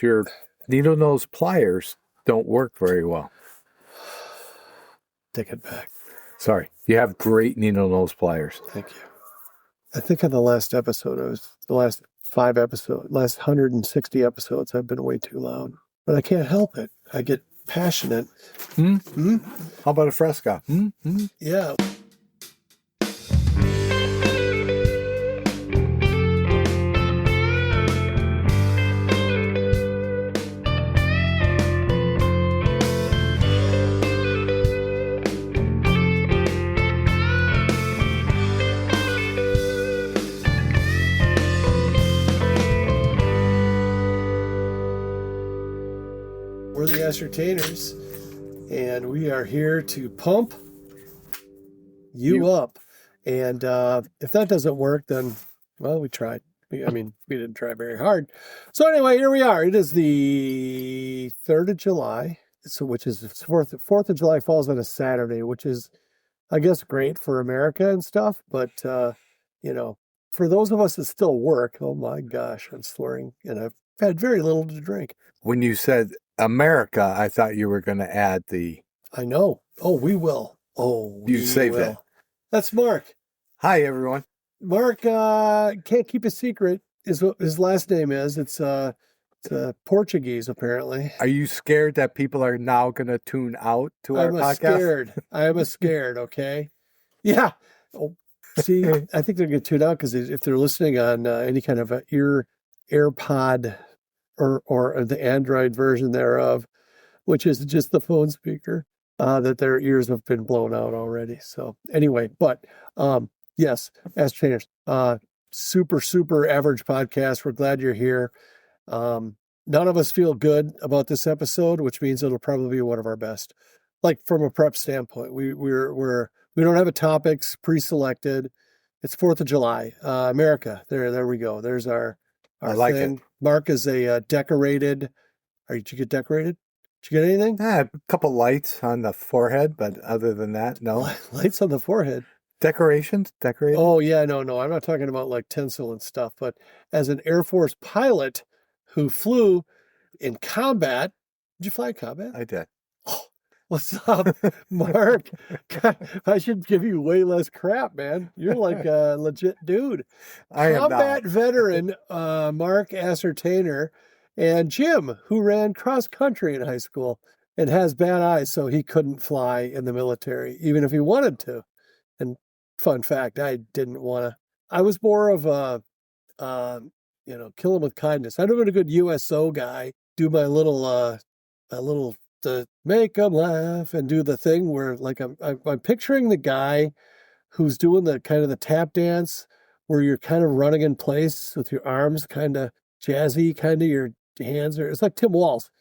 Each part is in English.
Your needle nose pliers don't work very well. Take it back. Sorry. You have great needle nose pliers. Thank you. I think on the last episode, the last 160 episodes, I've been way too loud. But I can't help it. I get passionate. How about a Fresca? Yeah. We're the Ascertainers, and we are here to pump you up. And if that doesn't work, then, well, we tried. We didn't try very hard. So anyway, here we are. It is the 3rd of July, which is 4th of July falls on a Saturday, which is, I guess, great for America and stuff. But, for those of us that still work, oh my gosh, I'm slurring, and I've had very little to drink. When you said America, I thought you were going to add the... I know. Oh, we will. Oh, you saved it. That's Mark. Hi, everyone. Mark can't keep a secret, is what his last name is. It's Portuguese, apparently. Are you scared that people are now going to tune out to our podcast? I'm scared, okay? Yeah. Oh, see, I think they're going to tune out because if they're listening on any kind of AirPod or the Android version thereof, which is just the phone speaker, that their ears have been blown out already. So anyway, but yes, Ascertainers, super, super average podcast. We're glad you're here. None of us feel good about this episode, which means it'll probably be one of our best. Like from a prep standpoint, we don't have a topics pre-selected. It's 4th of July, America. There we go. There's our I like thing. it. Mark is a decorated. Did you get decorated? Did you get anything? A couple lights on the forehead, but other than that, no. Lights on the forehead. Decorations? Decorated? Oh, yeah, no. I'm not talking about like tinsel and stuff, but as an Air Force pilot who flew in combat. Did you fly in combat? I did. Oh, what's up, Mark? God, I should give you way less crap, man. You're like a legit dude. I am not. Combat veteran Mark Ascertainer, and Jim, who ran cross country in high school and has bad eyes, so he couldn't fly in the military, even if he wanted to. And fun fact, I didn't want to. I was more of a, kill him with kindness. I'd have been a good USO guy, do my little, to make them laugh and do the thing where, like, I'm picturing the guy who's doing the kind of the tap dance where you're kind of running in place with your arms kind of jazzy, kind of your hands are, it's like Tim Walz,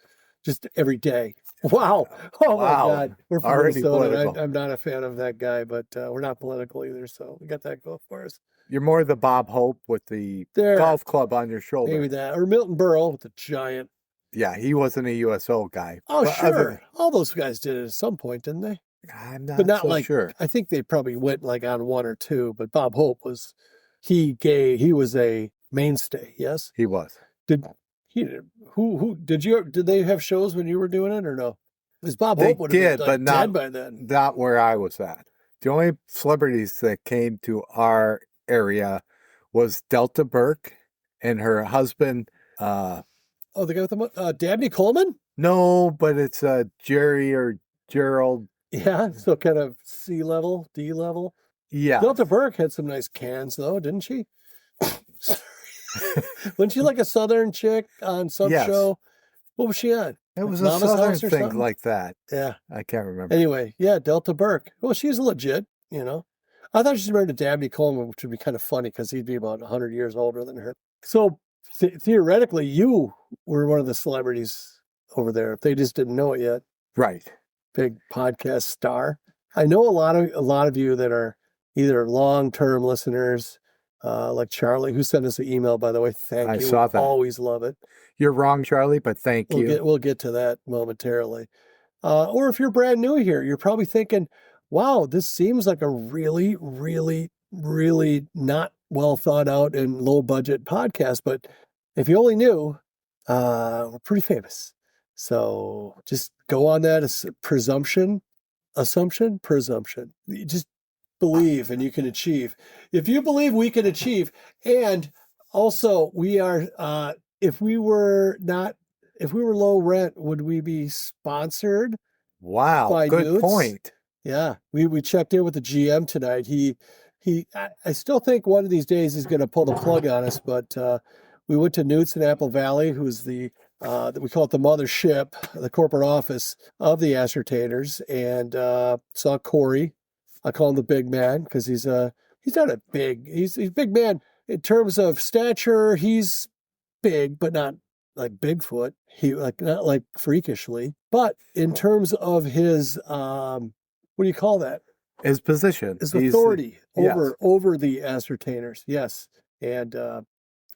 just every day. Wow. Oh wow. My God. We're from Already Minnesota. I'm not a fan of that guy, but we're not political either. So we got that going for us. You're more the Bob Hope with the golf club on your shoulder. Maybe that. Or Milton Berle with the giant. Yeah, he wasn't a USO guy. Oh, sure. All those guys did it at some point, didn't they? I'm not, but not so like, sure. I think they probably went like on one or two, but Bob Hope was, he was a mainstay, yes? He was. Did they have shows when you were doing it or no? Because Bob Hope would have been dead by then. Not where I was at. The only celebrities that came to our area was Delta Burke and her husband. The guy with the Dabney Coleman? No, but it's Jerry or Gerald. Yeah, so kind of C level, D level. Yeah. Delta Burke had some nice cans though, didn't she? Wasn't she like a Southern chick on some show? What was she on? It was Mama's a Southern House or thing something? like that. Yeah. I can't remember. Anyway, yeah, Delta Burke. Well, she's legit, I thought she was married to Dabney Coleman, which would be kind of funny because he'd be about 100 years older than her. So theoretically, you were one of the celebrities over there. If they just didn't know it yet. Right. Big podcast star. I know a lot of you that are either long-term listeners, like Charlie, who sent us an email, by the way. Thank you. I saw that. Always love it. You're wrong, Charlie, but thank you. We'll get to that momentarily. Or if you're brand new here, you're probably thinking, wow, this seems like a really, really, really not well thought out and low budget podcast. But if you only knew, we're pretty famous. So just go on that as presumption. You just believe and you can achieve. If you believe, we can achieve. And also, we are, if we were low rent, would we be sponsored Wow, by good Newt's? point. Yeah, we checked in with the GM tonight. I still think one of these days he's going to pull the plug on us, but we went to Newt's in Apple Valley, who's the we call it the mothership, the corporate office of the Ascertainers, and saw Cory. I call him the big man because he's not a big. He's a big man in terms of stature. He's big, but not like Bigfoot. He not like freakishly, but in terms of his what do you call that? His position. His authority yes. over the Ascertainers. Yes, and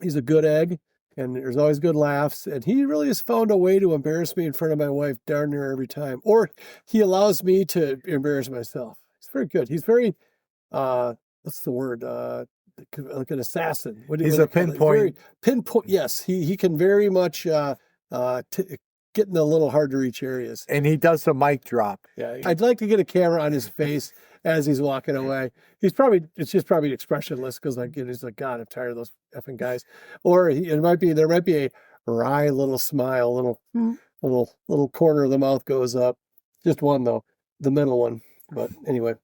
he's a good egg. And there's always good laughs. And he really has found a way to embarrass me in front of my wife darn near every time. Or he allows me to embarrass myself. He's very good. He's very, what's the word? Like an assassin. He's a pinpoint. Pinpoint. Yes, he can very much get in the little hard to reach areas. And he does the mic drop. Yeah, I'd like to get a camera on his face as he's walking away. It's just probably expressionless because he's like, God, I'm tired of those effing guys. Or there might be a wry little smile, little corner of the mouth goes up. Just one though, the middle one. But anyway,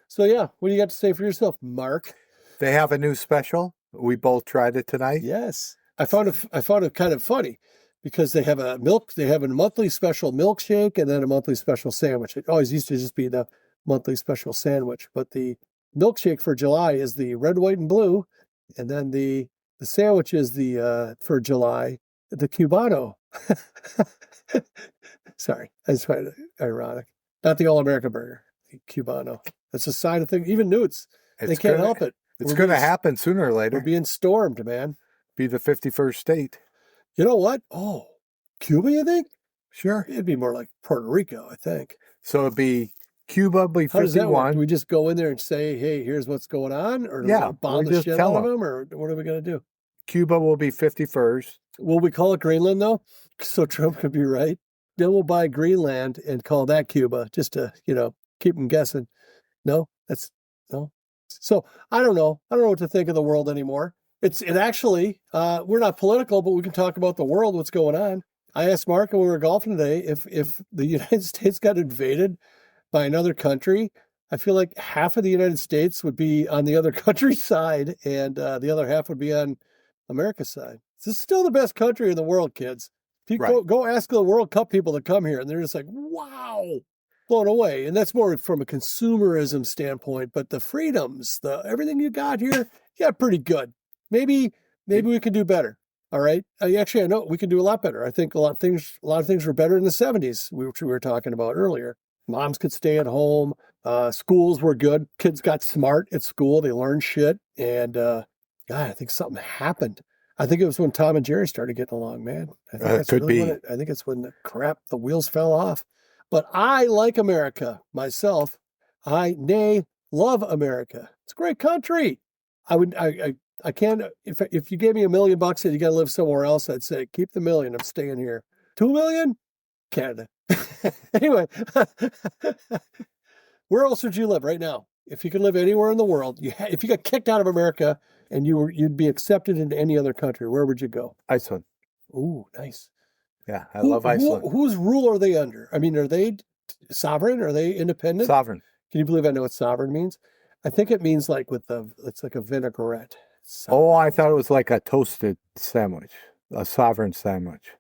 so yeah, what do you got to say for yourself, Mark? They have a new special. We both tried it tonight. Yes, I found it kind of funny because they have a monthly special milkshake and then a monthly special sandwich. It always used to just be the monthly special sandwich, but the milkshake for July is the red, white, and blue, and then the sandwich is the for July the Cubano. Sorry, I just find it ironic. Not the All-American burger, the Cubano. That's a sign of thing. Even Newt's, they can't help it. It's going to happen sooner or later. We're being stormed, man. Be the 51st state. You know what? Oh, Cuba, you think? Sure. It'd be more like Puerto Rico, I think. So it'd be Cuba, be 51. How does that work? Do we just go in there and say, hey, here's what's going on? Or do we bomb the shit out of them? Or what are we going to do? Cuba will be 51st. Will we call it Greenland, though? So Trump could be right. Then we'll buy Greenland and call that Cuba just to, keep them guessing. No? No. So I don't know. I don't know what to think of the world anymore. It actually, we're not political, but we can talk about the world, what's going on. I asked Mark when we were golfing today, if the United States got invaded by another country, I feel like half of the United States would be on the other country's side and the other half would be on America's side. This is still the best country in the world, kids. Go ask the World Cup people that come here and they're just like, wow, blown away. And that's more from a consumerism standpoint, but the freedoms, everything you got here, yeah, pretty good. Maybe we could do better. All right. Actually, I know we can do a lot better. I think a lot of things were better in the 70s, which we were talking about earlier. Moms could stay at home. Schools were good. Kids got smart at school. They learned shit. And God, I think something happened. I think it was when Tom and Jerry started getting along, man. I think that's could be. I think it's when the wheels fell off. But I like America myself. I love America. It's a great country. I can't, if you gave me $1 million and you got to live somewhere else, I'd say, keep the $1 million. I'm staying here. $2 million? Canada. Anyway, where else would you live right now? If you could live anywhere in the world, if you got kicked out of America and you'd be accepted into any other country, where would you go? Iceland. Ooh, nice. Yeah, I love Iceland. Whose rule are they under? I mean, are they sovereign? Are they independent? Sovereign. Can you believe I know what sovereign means? I think it means like it's like a vinaigrette. Oh, I thought it was like a toasted sandwich, a sovereign sandwich.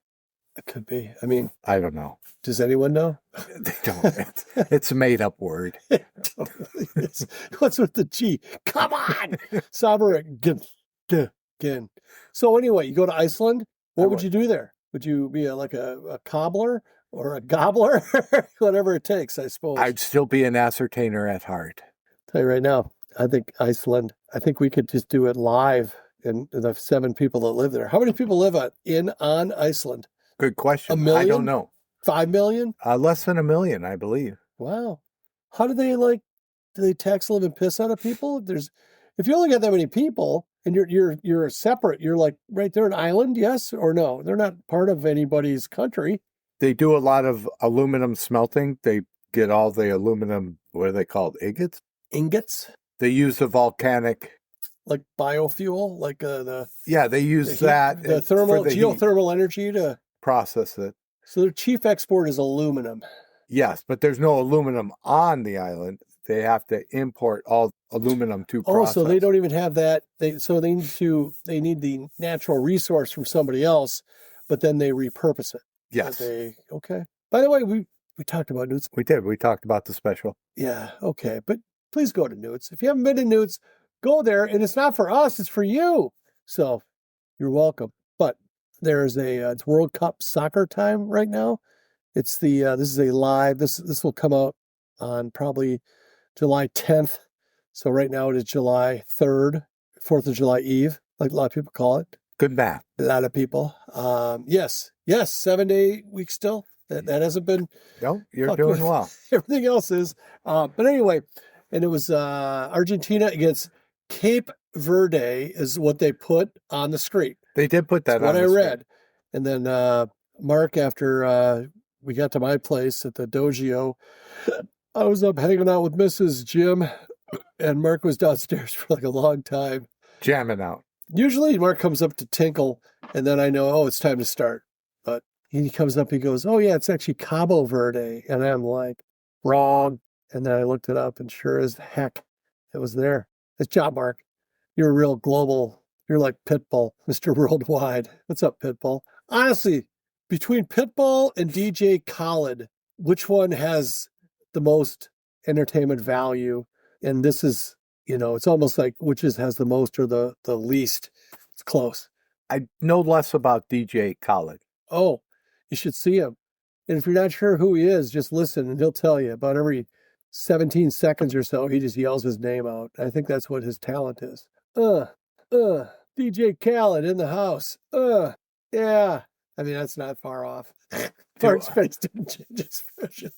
It could be. I mean, I don't know. Does anyone know? They don't. It's a made-up word. What's with the G? Come on, sovereign. Again. So anyway, you go to Iceland. What would you do there? Would you be like a cobbler or a gobbler? Whatever it takes, I suppose. I'd still be an ascertainer at heart. Tell you right now, I think Iceland. I think we could just do it live in the 7 people that live there. How many people live on Iceland? Good question. 1 million? I don't know. 5 million? Less than 1 million, I believe. Wow. How do they tax, live, and piss out of people? If you only got that many people, And you're separate. You're like right there, an island, yes or no? They're not part of anybody's country. They do a lot of aluminum smelting. They get all the aluminum, what are they called? Ingots? Ingots, They use the volcanic. like biofuel, like Yeah, they use that the for thermal the heat, geothermal energy to. process it. So their chief export is aluminum. Yes, but there's no aluminum on the island. They have to import all aluminum to Oh, process. so they don't even have that. They need the natural resource from somebody else, but then they repurpose it. Yes, Okay. By the way, we talked about Newt's. we did. We talked about the special. Yeah, okay. But please go to Newt's. If you haven't been to Newt's, go there. And it's not for us, it's for you. So you're welcome. But there's it's World Cup soccer time right now. It's this is a live, this will come out on probably July 10th. So right now it is July 3rd, 4th of July Eve, like a lot of people call it. Good math. A lot of people. Yes, 7 to 8 weeks still. That hasn't been. No, you're doing well. Everything else is. But anyway, and it was Argentina against Cape Verde is what they put on the street. They did put that on what I the read. And then Mark, after we got to my place at the dojo, I was up hanging out with Mrs. Jim, and Mark was downstairs for like a long time. Jamming out. Usually Mark comes up to tinkle, and then I know, oh, it's time to start. But he comes up, he goes, oh, yeah, it's actually Cabo Verde. And I'm like, wrong. And then I looked it up, and sure as heck, it was there. Good job, Mark. You're a real global, you're like Pitbull, Mr. Worldwide. What's up, Pitbull? Honestly, between Pitbull and DJ Khaled, which one has the most entertainment value? And this is, it's almost like which has the most or the least. It's close. I know less about DJ Khaled. Oh, you should see him. And if you're not sure who he is, just listen and he'll tell you. About every 17 seconds or so, he just yells his name out. I think that's what his talent is. DJ Khaled in the house. Yeah. I mean, that's not far off. Mark's face didn't change expression.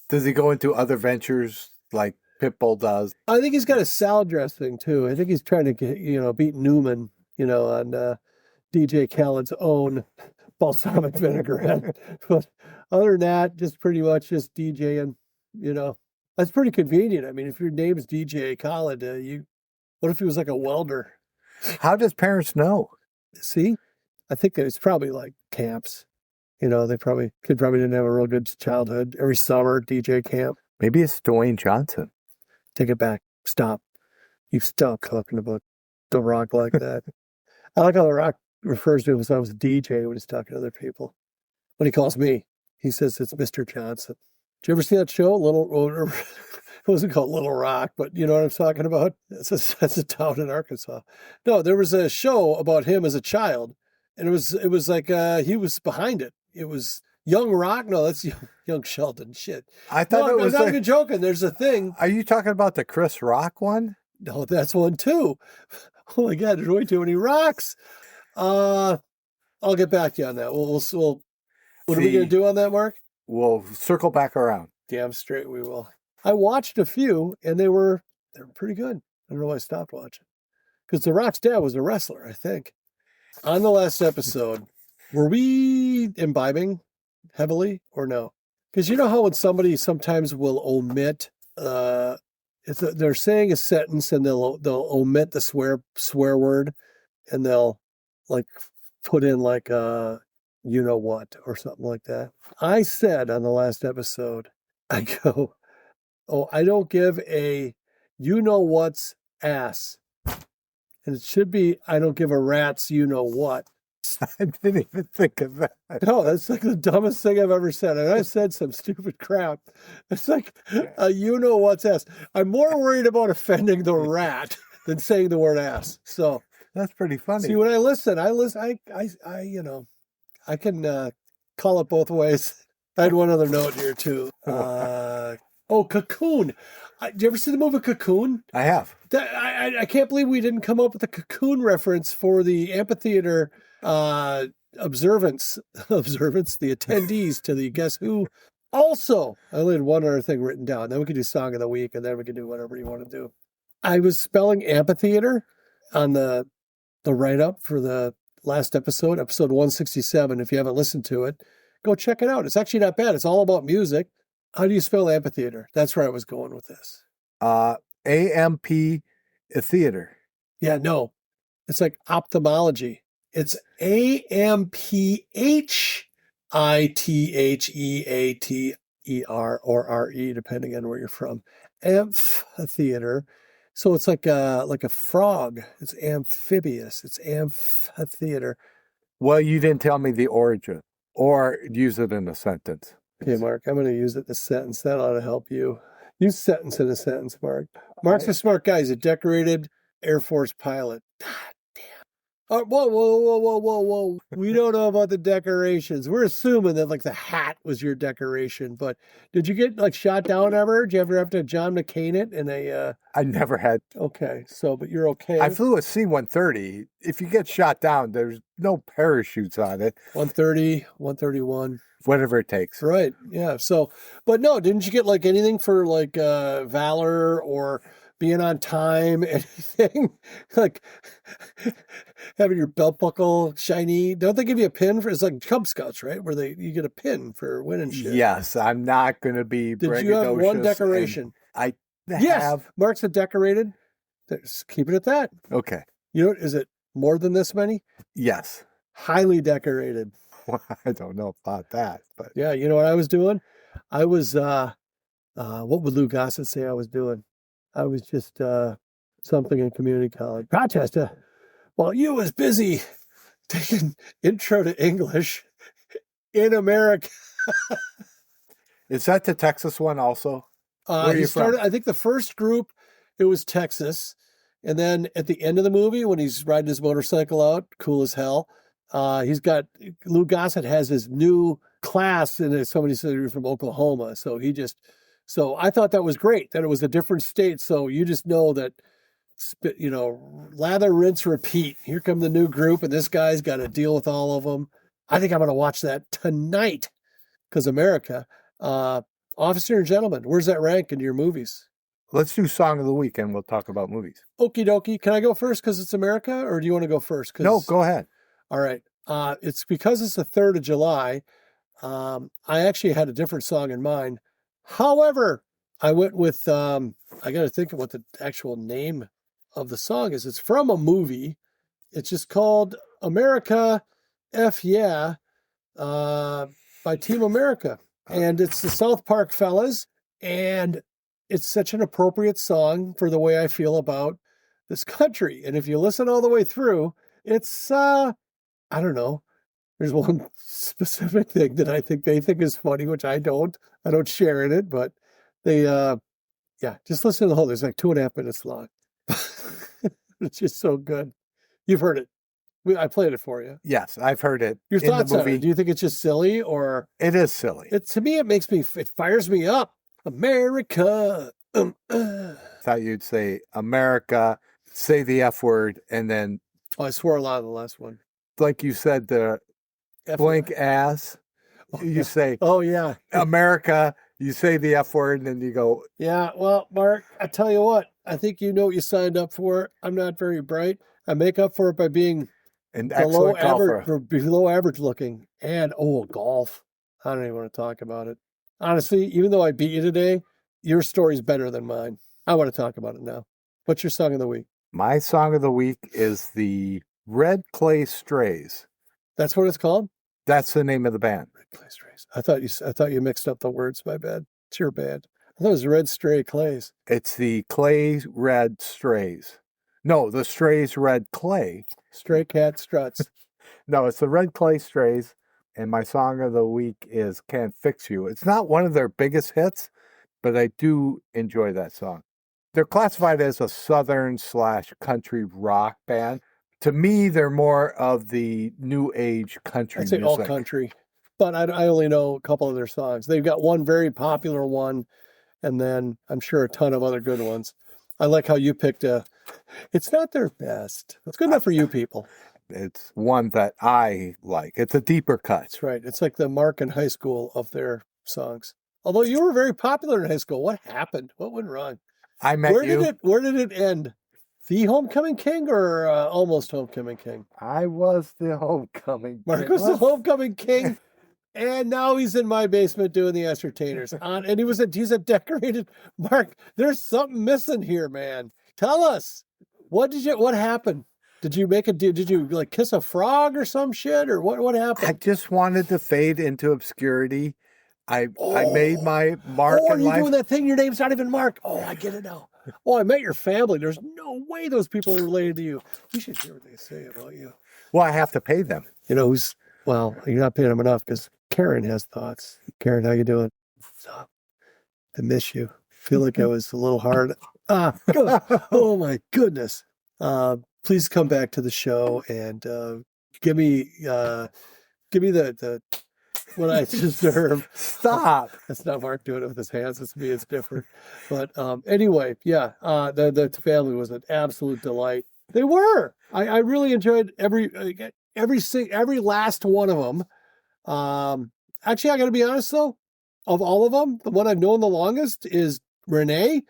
Does he go into other ventures like Pitbull does? I think he's got a salad dressing too. I think he's trying to get, beat Newman, on DJ Khaled's own balsamic vinaigrette. But other than that, just pretty much just DJing, That's pretty convenient. I mean, if your name's DJ Khaled, what if he was like a welder? How does parents know? See? I think it's probably like camps. Kid probably didn't have a real good childhood. Every summer, DJ camp. Maybe it's Dwayne Johnson. Take it back. Stop. You stop talking about The Rock like that. I like how The Rock refers to himself as a DJ when he's talking to other people. When he calls me, he says it's Mr. Johnson. Did you ever see that show? It wasn't called Little Rock, but you know what I'm talking about? That's a town in Arkansas. No, there was a show about him as a child, and it was like he was behind it. It was Young Rock. No, that's Young Sheldon. Shit. I thought it was. I'm not even joking. There's a thing. Are you talking about the Chris Rock one? No, that's one too. Oh my God, there's way too many rocks. I'll get back to you on that. We'll what are we going to do on that, Mark? We'll circle back around. Damn straight we will. I watched a few, and they were pretty good. I don't know why I stopped watching. Because The Rock's dad was a wrestler, I think. On the last episode, were we imbibing heavily or no? Because you know how when somebody sometimes will omit, they're saying a sentence and they'll omit the swear word, and they'll like put in like you know what or something like that. I said on the last episode, I go, oh, I don't give a you know what's ass. And it should be, I don't give a rat's you know what. I didn't even think of that. No, that's like the dumbest thing I've ever said. And I said some stupid crap. It's like a you know what's ass. I'm more worried about offending the rat than saying the word ass. So that's pretty funny. See, when I listen, I can call it both ways. I had one other note here too. Cocoon. Did you ever see the movie Cocoon? I have. I can't believe we didn't come up with a Cocoon reference for the amphitheater observance, the attendees to the Guess Who. Also, I only had one other thing written down. Then we could do Song of the Week, and then we could do whatever you want to do. I was spelling amphitheater on the the write-up for the last episode 167. If you haven't listened to it, go check it out. It's actually not bad. It's all about music. How do you spell amphitheater? That's where I was going with this. A-M-P theater. Yeah, no. It's like ophthalmology. It's AMPHITHEATER or R-E, depending on where you're from. Amphitheater. So it's like a frog. It's amphibious. It's amphitheater. Well, you didn't tell me the origin or use it in a sentence. Okay, Mark, I'm going to use it in a sentence. That ought to help you. Use sentence in a sentence, Mark. Mark's a smart guy. He's a decorated Air Force pilot. God damn. Whoa. We don't know about the decorations. We're assuming that like the hat was your decoration, but did you get like shot down ever? Did you ever have to John McCain it in a I never had. Okay, so but you're okay. I flew a C-130. If you get shot down, there's no parachutes on it. 130, 131. Whatever it takes. Right. Yeah. So, but no, didn't you get like anything for like valor or being on time, anything like having your belt buckle shiny? Don't they give you a pin for? It's like Cub Scouts, right? Where you get a pin for winning shit. Yes, I'm not going to be. Did you have one decoration? Yes, Mark's a decorated. Just keep it at that. Okay. You know, is it more than this many? Yes. Highly decorated. Well, I don't know about that, but yeah, you know what I was doing? I was what would Lou Gossett say I was doing? I was just something in community college. Rochester. Well, you was busy taking intro to English in America. Is that the Texas one also? Where He started, from? I think the first group, it was Texas. And then at the end of the movie, when he's riding his motorcycle out, cool as hell, Lou Gossett has his new class, and somebody said he was from Oklahoma. So I thought that was great, that it was a different state. So you just know that, lather, rinse, repeat. Here come the new group, and this guy's got to deal with all of them. I think I'm going to watch that tonight because America. Officer and Gentleman, where's that rank in your movies? Let's do Song of the Week, and we'll talk about movies. Okie dokie. Can I go first because it's America, or do you want to go first? No, go ahead. All right. It's because it's the 3rd of July. I actually had a different song in mind. However, I went with, I got to think of what the actual name of the song is. It's from a movie. It's just called America F Yeah by Team America. And it's the South Park fellas. And it's such an appropriate song for the way I feel about this country. And if you listen all the way through, it's, I don't know. There's one specific thing that I think they think is funny, which I don't share in it, but they, just listen to the whole, there's like 2.5 minutes long. It's just so good. You've heard it. I played it for you. Yes, I've heard it. Your thoughts on it? Do you think it's just silly or? It is silly. To me, it fires me up. America. I thought you'd say America, say the F word, and then. Oh, I swore a lot on the last one. Like you said, the blank ass. You say, oh, yeah. America, you say the F word, and then you go. Yeah, well, Mark, I tell you what, I think you know what you signed up for. I'm not very bright. I make up for it by being below average looking. And, golf. I don't even want to talk about it. Honestly, even though I beat you today, your story's better than mine. I want to talk about it now. What's your song of the week? My song of the week is the Red Clay Strays. That's what it's called? That's the name of the band. Red Clay Strays. I thought you mixed up the words. My bad. It's your band. I thought it was Red Stray Clays. It's the Clay Red Strays. No, the Strays Red Clay. Stray Cat Struts. No, it's the Red Clay Strays. And my song of the week is Can't Fix You. It's not one of their biggest hits, but I do enjoy that song. They're classified as a southern/country rock band. To me, they're more of the new age country music. I'd say all country, but I only know a couple of their songs. They've got one very popular one, and then I'm sure a ton of other good ones. I like how you picked it's not their best. It's good enough for you people. It's one that I like. It's a deeper cut. That's right. It's like the Mark in high school of their songs. Although you were very popular in high school. What happened? What went wrong? I met you. Where did it end? the homecoming king or almost homecoming king? I was the homecoming. Mark was the homecoming king, and now he's in my basement doing the Ascertainers. And he's a decorated Mark. There's something missing here, man. Tell us what happened? Did you like kiss a frog or some shit or what happened? I just wanted to fade into obscurity. I made my mark in you're life. doing that thing. Your name's not even Mark. Oh, I get it now. Oh, I met your family. There's no way those people are related to you. You should hear what they say about you. Well, I have to pay them. You know well, you're not paying them enough because Karen has thoughts. Karen, how you doing? Stop. I miss you. Feel like I was a little hard. Oh my goodness. Please come back to the show and give me the what I deserve. Stop. That's not Mark doing it with his hands. It's me. It's different. But anyway, yeah, the family was an absolute delight. They were. I really enjoyed every last one of them. Actually, I got to be honest though. Of all of them, the one I've known the longest is Renee,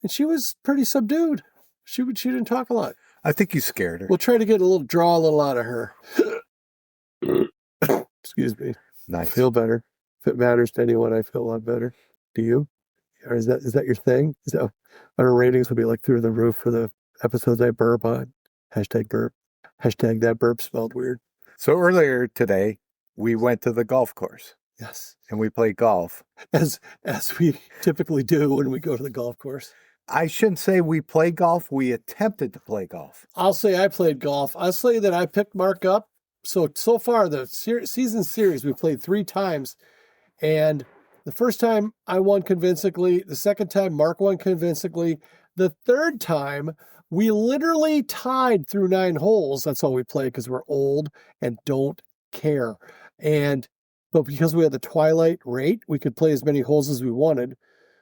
and she was pretty subdued. She didn't talk a lot. I think you scared her. We'll try to draw a little out of her. Excuse me. Nice. I feel better. If it matters to anyone, I feel a lot better. Do you? Or is that your thing? Is that our ratings will be like through the roof for the episodes I burp on? Hashtag burp. Hashtag that burp spelled weird. So earlier today, we went to the golf course. Yes. And we played golf. As we typically do when we go to the golf course. I shouldn't say we played golf. We attempted to play golf. I'll say I played golf. I'll say that I picked Mark up. So far, the season series, we played 3 times. And the first time I won convincingly. The second time, Mark won convincingly. The third time, we literally tied through 9 holes. That's all we play because we're old and don't care. But because we had the twilight rate, we could play as many holes as we wanted.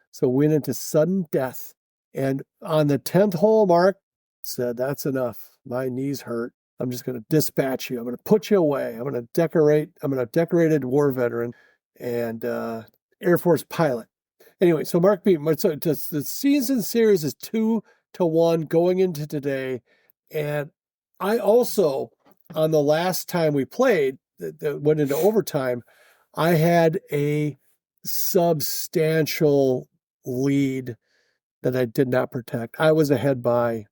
So we went into sudden death. And on the 10th hole, Mark said, that's enough. My knees hurt. I'm just going to dispatch you. I'm going to put you away. I'm a decorated war veteran and Air Force pilot. Anyway, so Mark beat me. So the season series is 2-1 going into today. And I also, on the last time we played, that went into overtime, I had a substantial lead that I did not protect. I was ahead by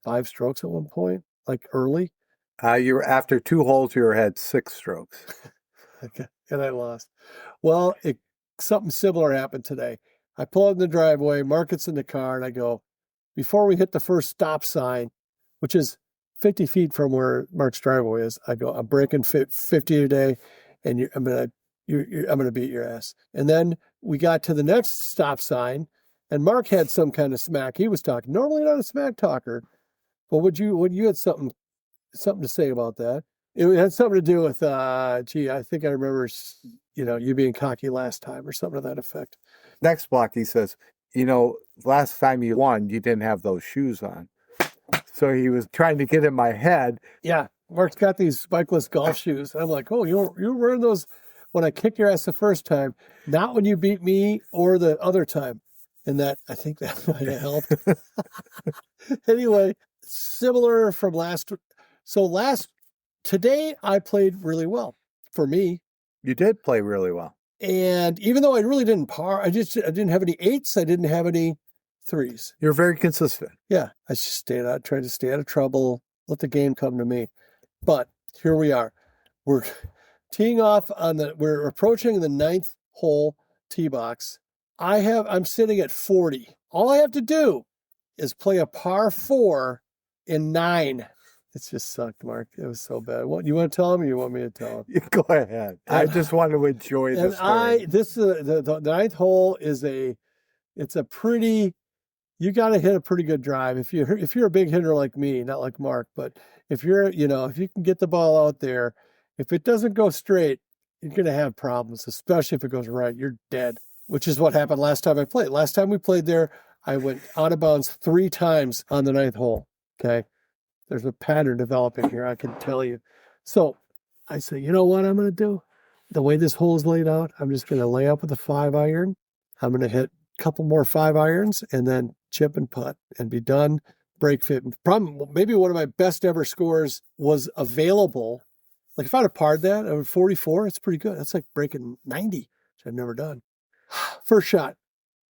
5 strokes at one point, like early. You were after 2 holes, you had 6 strokes. Okay, and I lost. Well, something similar happened today. I pull out in the driveway, Mark gets in the car, and I go, before we hit the first stop sign, which is 50 feet from where Mark's driveway is, I go, I'm breaking 50 today, and I'm gonna beat your ass. And then we got to the next stop sign, and Mark had some kind of smack. He was talking. Normally not a smack talker, but would you had something to say about that? It had something to do with, I think I remember, you being cocky last time or something to that effect. Next block, he says, last time you won, you didn't have those shoes on. So he was trying to get in my head. Yeah, Mark's got these spikeless golf shoes. I'm like, oh, you were wearing those when I kicked your ass the first time, not when you beat me or the other time. And I think that might have helped. Anyway, similar from today I played really well for me. You did play really well. And even though I really didn't par, I didn't have any 8s. I didn't have any 3s. You're very consistent. Yeah. I just tried to stay out of trouble, let the game come to me. But here we are. We're teeing off we're approaching the 9th hole tee box. I'm sitting at 40. All I have to do is play a par 4 in 9. It just sucked, Mark. It was so bad. What, you want to tell him or you want me to tell him? Go ahead. I just want to enjoy the story. The 9th hole it's a pretty, you got to hit a pretty good drive. If you're a big hitter like me, not like Mark, but if if you can get the ball out there, if it doesn't go straight, you're going to have problems, especially if it goes right. You're dead, which is what happened last time I played. Last time we played there, I went out of bounds 3 times on the 9th hole. Okay. There's a pattern developing here, I can tell you. So I say, you know what I'm going to do? The way this hole is laid out, I'm just going to lay up with a 5-iron. I'm going to hit a couple more 5-irons and then chip and putt and be done. break fit. Maybe one of my best ever scores was available. Like if I'd have parred that at 44, it's pretty good. That's like breaking 90, which I've never done. First shot.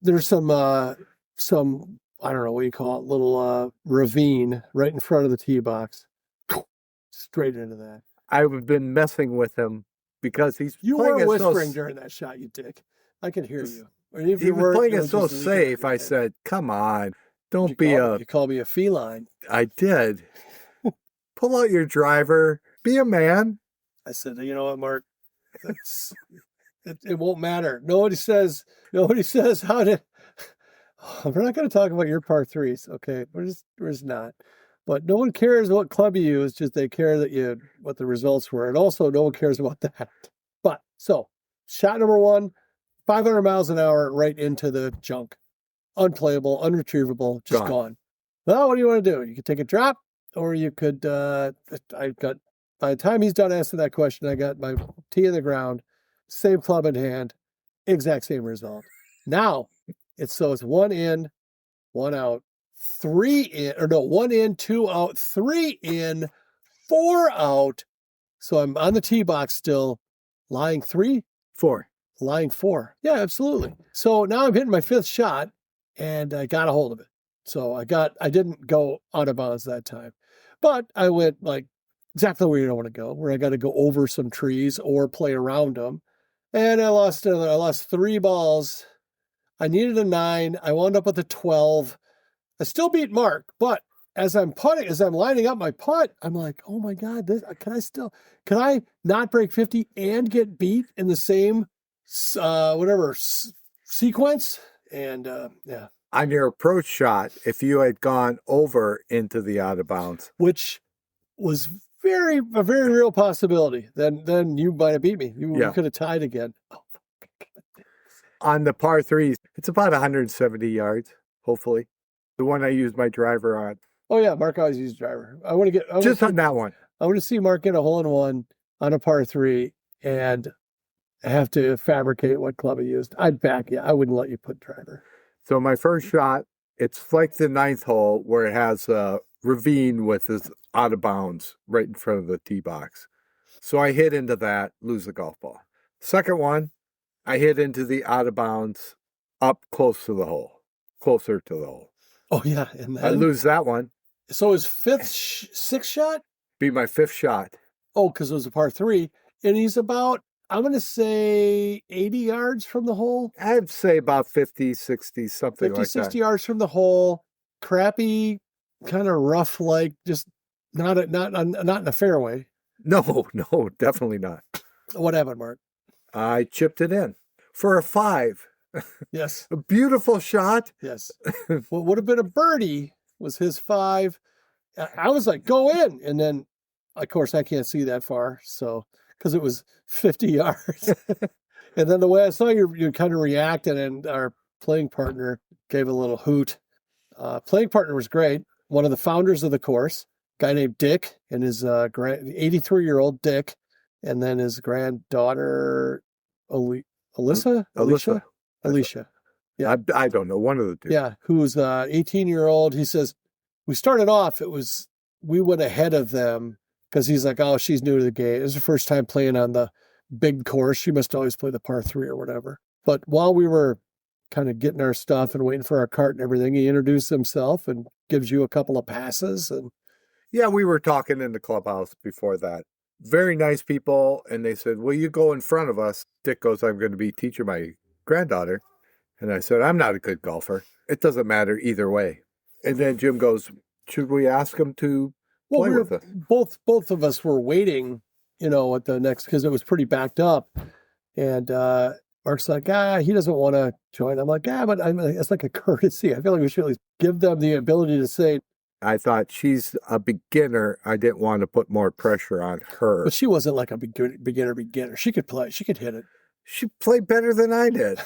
There's some I don't know what you call it, little ravine right in front of the tee box. Straight into that. I've been messing with him because You playing were whispering during that shot, you dick. I can hear you. He was playing it so safe. I said, "Come on, don't be a." You called me a feline. I did. Pull out your driver. Be a man. I said, you know what, Mark? It won't matter. Nobody says how to. We're not going to talk about your par threes, okay? We're just not. But no one cares what club you use. Just they care that what the results were, and also no one cares about that. But so shot number 1, 500 miles an hour right into the junk, unplayable, unretrievable, just gone. Well, what do you want to do? You could take a drop, or you could. By the time he's done asking that question, I got my tee in the ground, same club in hand, exact same result. Now it's 1 in, 1 out, 3 in, or no, 1 in, 2 out, 3 in, 4 out. So I'm on the tee box still, lying 3, 4, lying 4. Yeah, absolutely. So now I'm hitting my 5th shot, and I got a hold of it. So I didn't go out of bounds that time, but I went like exactly where you don't want to go, where I got to go over some trees or play around them. And I lost 3 balls. I needed a 9. I wound up with a 12. I still beat Mark, but as I'm lining up my putt, I'm like, oh my God, can I not break 50 and get beat in the same, sequence? And yeah. On your approach shot, if you had gone over into the out of bounds, which was a very real possibility, then you might have beat me. You could have tied again. Oh, on the par threes, it's about 170 yards, hopefully. The one I used my driver on. Oh yeah, Mark always used driver. On that one. I want to see Mark get a hole in one on a par 3 and have to fabricate what club he used. I'd back you. I wouldn't let you put driver. So my first shot, it's like the 9th hole where it has a ravine with this out of bounds right in front of the tee box. So I hit into that, lose the golf ball. Second one, I hit into the out of bounds up closer to the hole. Oh yeah, and then I lose that one. So his 6th shot? Be my 5th shot. Oh, because it was a par 3. And he's about, I'm going to say 80 yards from the hole. I'd say about 50, 60, something like that. 50, 60 yards from the hole. Crappy, kind of rough, like just not in a fairway. No, definitely not. What happened, Mark? I chipped it in for a 5. Yes. A beautiful shot. Yes. What would have been a birdie was his 5. I was like, go in. And then, of course, I can't see that far. So, because it was 50 yards. And then the way I saw you kind of reacted, and our playing partner gave a little hoot. Playing partner was great. One of the founders of the course, a guy named Dick, and his 83-year-old Dick, and then his granddaughter, Alicia. Yeah. I don't know. One of the two. Yeah. Who's 18-year-old. He says, we started off, we went ahead of them because he's like, oh, she's new to the game. It was her first time playing on the big course. She must always play the par 3 or whatever. But while we were kind of getting our stuff and waiting for our cart and everything, he introduced himself and gives you a couple of passes. And yeah, we were talking in the clubhouse before that. Very nice people. And they said, will you go in front of us? Dick goes, I'm going to be teaching my granddaughter. And I said, I'm not a good golfer. It doesn't matter either way. And then Jim goes, should we ask him to play with us? Both of us were waiting, at the next, because it was pretty backed up. And Mark's like, he doesn't want to join. I'm like, but it's like a courtesy. I feel like we should at least give them the ability to say. I thought she's a beginner. I didn't want to put more pressure on her. But she wasn't like a beginner. She could play. She could hit it. She played better than I did.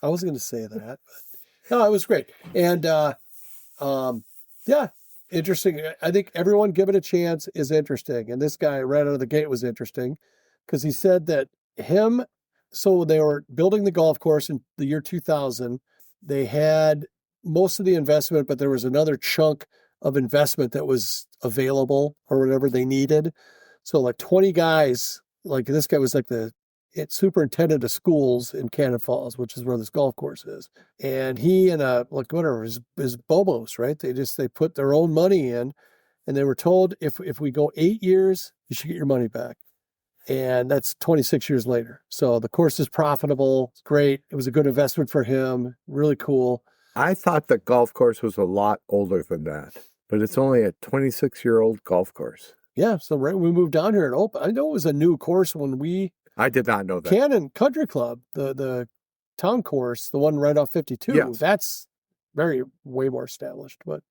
I was going to say that. But no, it was great. And interesting. I think everyone give it a chance is interesting. And this guy right out of the gate was interesting because he said that so they were building the golf course in the year 2000. They had most of the investment, but there was another chunk of investment that was available or whatever they needed. So like 20 guys, like this guy was like the superintendent of schools in Cannon Falls, which is where this golf course is. And he and like whatever his Bobos, right? They put their own money in, and they were told if we go 8 years, you should get your money back. And that's 26 years later. So the course is profitable. It's great. It was a good investment for him. Really cool. I thought the golf course was a lot older than that, but it's only a 26-year-old golf course. Yeah. So right when we moved down here and opened, I know it was a new course when I did not know that. Cannon Country Club, the town course, the one right off 52, yes. That's way more established. But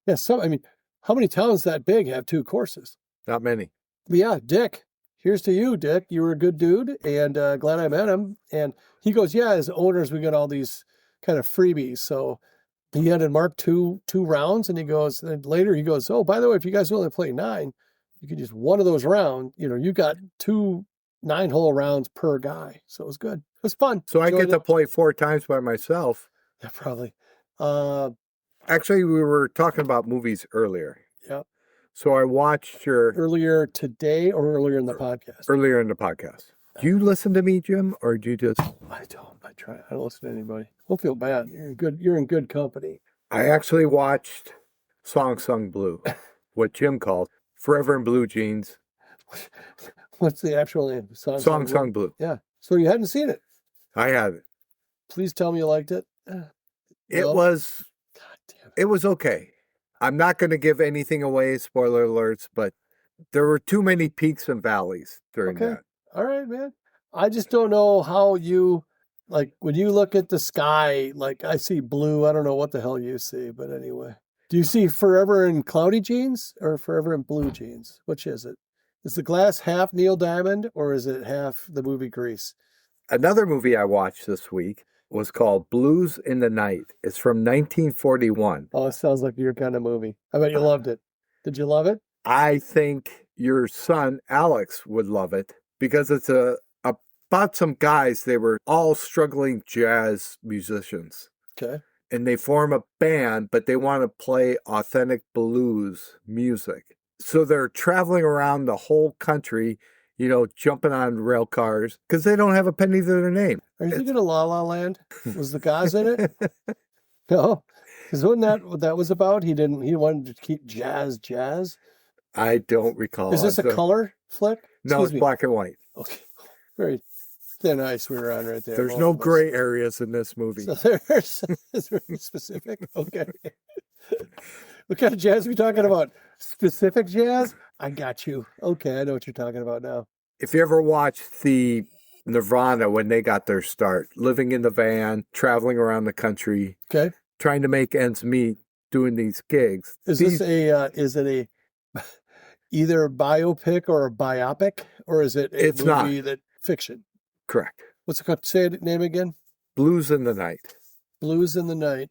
yeah, how many towns that big have 2 courses? Not many. But yeah, Dick. Here's to you, Dick. You were a good dude, and glad I met him. And he goes, yeah, as owners, we got all these kind of freebies. So he had to mark two rounds, and and later he goes, oh, by the way, if you guys only play 9, you could use one of those rounds. You got 2 9-hole rounds per guy. So it was good. It was fun. So I get to play 4 times by myself. Yeah, probably. Actually, we were talking about movies earlier. Yeah. So I watched your... Earlier today or earlier in the podcast? Earlier in the podcast. Do you listen to me, Jim, or do you just... I don't. I try. I don't listen to anybody. Don't feel bad. You're in good company. I actually watched Song Sung Blue, what Jim called Forever in Blue Jeans. What's the actual name? Song Sung Blue. Yeah. So you hadn't seen it? I haven't. Please tell me you liked it. It was... God damn it. It was okay. I'm not going to give anything away, spoiler alerts, but there were too many peaks and valleys during that. All right, man. I just don't know how you, like, when you look at the sky, like, I see blue. I don't know what the hell you see, but anyway. Do you see Forever in Cloudy Jeans or Forever in Blue Jeans? Which is it? Is the glass half Neil Diamond or is it half the movie Grease? Another movie I watched this week was called Blues in the Night. It's from 1941. Oh, it sounds like your kind of movie. I bet you loved it. Did you love it? I think your son, Alex, would love it because it's about some guys. They were all struggling jazz musicians. Okay. And they form a band, but they want to play authentic blues music. So they're traveling around the whole country, jumping on rail cars because they don't have a penny to their name. Are you thinking of La La Land? Was the guys in it? No, because wasn't that what that was about? He wanted to keep jazz. I don't recall. Is this a color flick? No, it's black and white. Okay, very thin ice we were on right there. There's no gray areas in this movie. So it's very specific. Okay. What kind of jazz are we talking about? Specific jazz? I got you. Okay, I know what you're talking about now. If you ever watched the Nirvana when they got their start, living in the van, traveling around the country, okay, trying to make ends meet, doing these gigs. Is it a either a biopic or a biopic, or is it a movie that fiction? Correct. What's it called? Say the name again. Blues in the Night. Blues in the Night.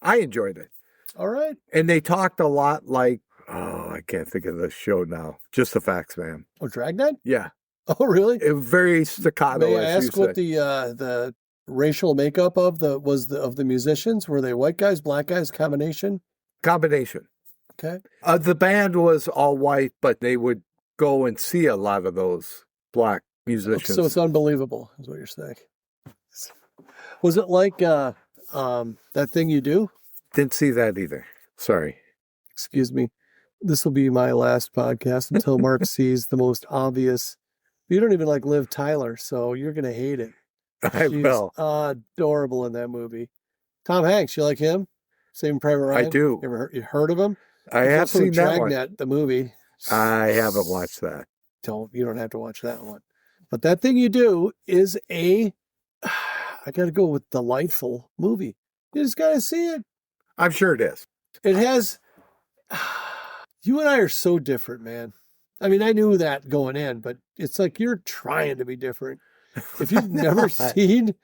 I enjoyed it. All right. And they talked a lot like, I can't think of the show now. Just the Facts, Man. Oh, Dragnet? Yeah. Oh, really? It was very staccato. May I ask what the racial makeup of the musicians? Were they white guys, black guys, combination? Combination. Okay. The band was all white, but they would go and see a lot of those black musicians. So it's unbelievable, is what you're saying. Was it like That Thing You Do? Didn't see that either. Sorry. Excuse me. This will be my last podcast until Mark sees the most obvious. You don't even like Liv Tyler, so you're going to hate it. I will. Adorable in that movie. Tom Hanks, you like him? Saving Private Ryan? I do. You heard of him? I have seen that one. Dragnet, the movie. I haven't watched that. You don't have to watch that one. But That Thing You Do is I got to go with delightful movie. You just got to see it. I'm sure it is. It has, you and I are so different, man. I mean, I knew that going in, but it's like you're trying to be different. If you've never seen,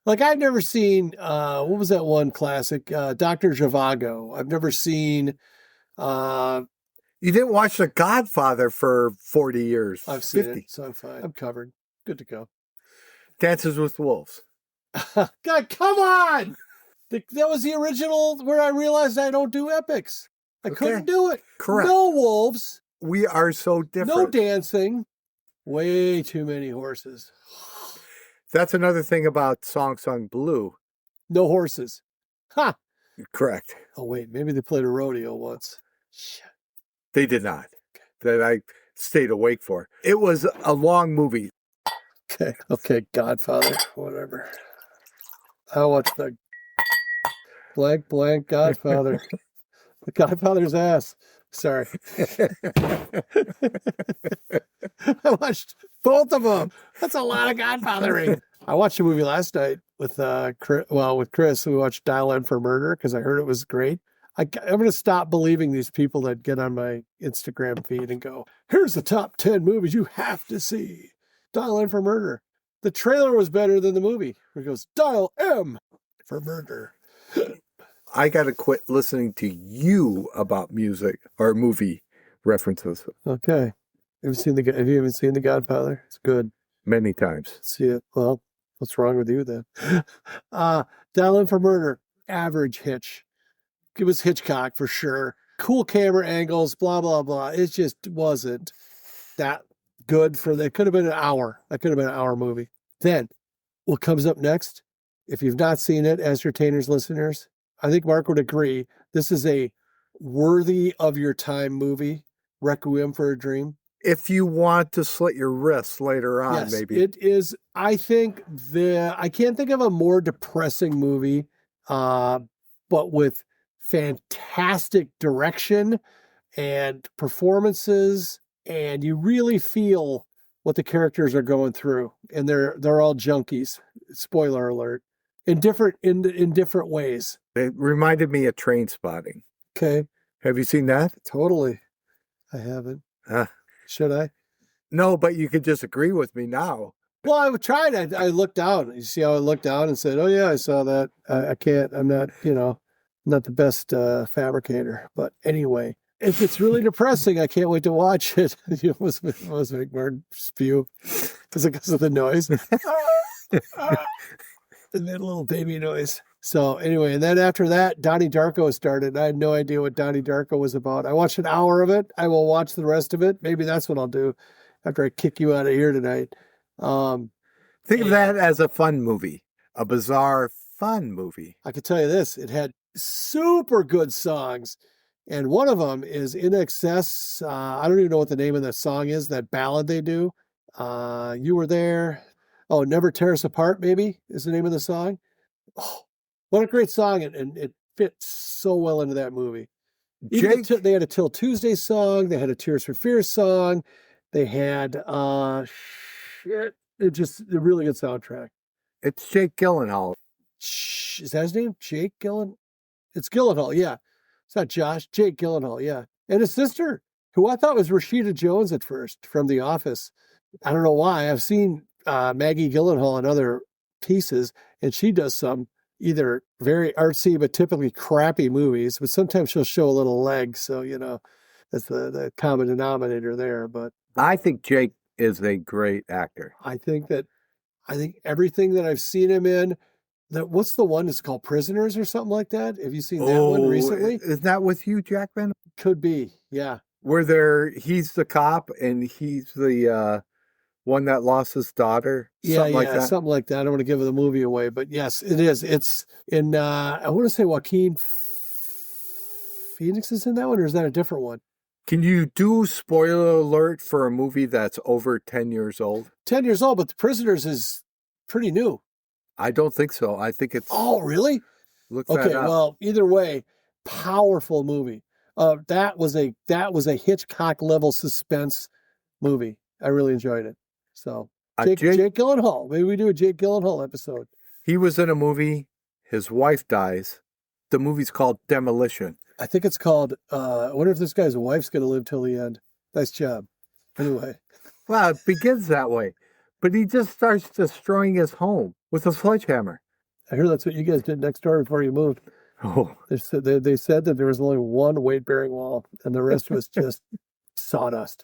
like I've never seen, what was that one classic? Dr. Zhivago. I've never seen. You didn't watch The Godfather for 40 years. I've seen it, so I'm fine. I'm covered. Good to go. Dances with Wolves. God, come on! That was the original where I realized I don't do epics. I couldn't do it. Correct. No wolves. We are so different. No dancing. Way too many horses. That's another thing about Song Sung Blue. No horses. Ha! Correct. Oh, wait. Maybe they played a rodeo once. Shit. They did not. That I stayed awake for. It was a long movie. Okay. Godfather. Whatever. I watched the blank Godfather. The Godfather's ass. Sorry. I watched both of them. That's a lot of Godfathering. I watched a movie last night with Chris. We watched Dial M for Murder because I heard it was great. I'm going to stop believing these people that get on my Instagram feed and go, here's the top 10 movies you have to see. Dial M for Murder. The trailer was better than the movie. Where it goes, Dial M for Murder. I got to quit listening to you about music or movie references. Okay. Have you even seen The Godfather? It's good. Many times. See it. Well, what's wrong with you then? Dial M for Murder. Average Hitch. It was Hitchcock for sure. Cool camera angles, blah, blah, blah. It just wasn't that good for that. It could have been an hour. That could have been an hour movie. Then, what comes up next? If you've not seen it, TheAscertainers listeners, I think Mark would agree. This is a worthy of your time movie, Requiem for a Dream. If you want to slit your wrists later on, Yes, maybe. it is. I think I can't think of a more depressing movie, but with fantastic direction and performances, and you really feel what the characters are going through, and they're all junkies. Spoiler alert. In different ways. It reminded me of Train Spotting. Okay. Have you seen that? Totally. I haven't. Should I? No, but you could just agree with me now. Well, I tried. I looked down. You see how I looked down and said, "Oh yeah, I saw that." I can't. I'm not. Not the best fabricator. But anyway, if it's really depressing, I can't wait to watch it. You almost make Martin spew because of the noise. And that little baby noise. So anyway, and then after that, Donnie Darko started. I had no idea what Donnie Darko was about. I watched an hour of it. I will watch the rest of it. Maybe that's what I'll do after I kick you out of here tonight. Think of that as a fun movie, a bizarre, fun movie. I could tell you this. It had super good songs. And one of them is In Excess. I don't even know what the name of the song is, that ballad they do. You Were There. Oh, Never Tear Us Apart, maybe, is the name of the song. Oh, what a great song. And it fits so well into that movie. They had a Till Tuesday song. They had a Tears for Fears song. They had, a really good soundtrack. It's Jake Gyllenhaal. Is that his name? Jake Gyllenhaal? It's Gyllenhaal, yeah. It's not Josh. Jake Gyllenhaal, yeah. And his sister, who I thought was Rashida Jones at first from The Office. I don't know why. I've seen Maggie Gyllenhaal in other pieces, and she does some either very artsy but typically crappy movies, but sometimes she'll show a little leg, so that's the common denominator there. But I think Jake is a great actor. I think everything that I've seen him in, what's the one that's called Prisoners or something like that? Have you seen that one recently? Is that with Hugh Jackman? Could be, yeah. Where he's the cop and he's the one that lost his daughter. Something like that. I don't want to give the movie away, but yes, it is. It's in, I want to say Joaquin Phoenix is in that one, or is that a different one? Can you do spoiler alert for a movie that's over 10 years old? 10 years old, but The Prisoners is pretty new. I don't think so. I think it's... Oh, really? Look that up. Well, either way, powerful movie. That was a Hitchcock level suspense movie. I really enjoyed it. So Jake Gyllenhaal. Maybe we do a Jake Gyllenhaal episode. He was in a movie. His wife dies. The movie's called Demolition. I think it's called, I wonder if this guy's wife's going to live till the end. Nice job. Anyway. Well, it begins that way. But he just starts destroying his home with a sledgehammer. I hear that's what you guys did next door before you moved. Oh. They said that there was only one weight-bearing wall, and the rest was just sawdust.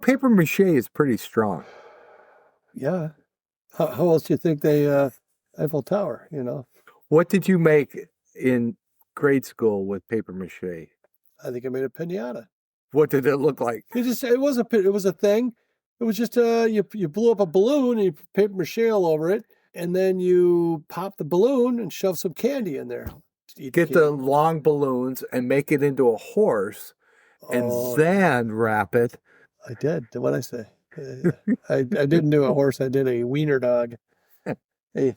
Paper mache is pretty strong. Yeah. How else do you think they, Eiffel Tower, What did you make in grade school with paper mache? I think I made a pinata. What did it look like? It was a thing. It was just you blew up a balloon and you put paper mache all over it, and then you pop the balloon and shove some candy in there. Get the long balloons and make it into a horse, and then wrap it. I did. What'd I say? I didn't do a horse. I did a wiener dog. Hey,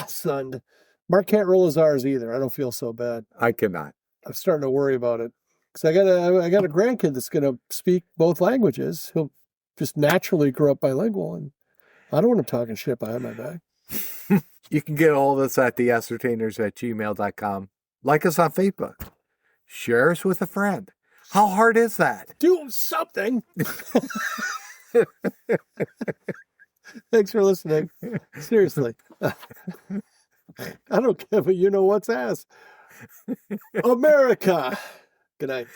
son. Mark can't roll his R's either. I don't feel so bad. I cannot. I'm starting to worry about it. Because I got a grandkid that's going to speak both languages. He'll just naturally grow up bilingual. And I don't want him talking shit behind my back. You can get all of us at TheAscertainers@gmail.com. Like us on Facebook. Share us with a friend. How hard is that? Do something. Thanks for listening. Seriously. I don't care, but you know what's ass. America. Good night.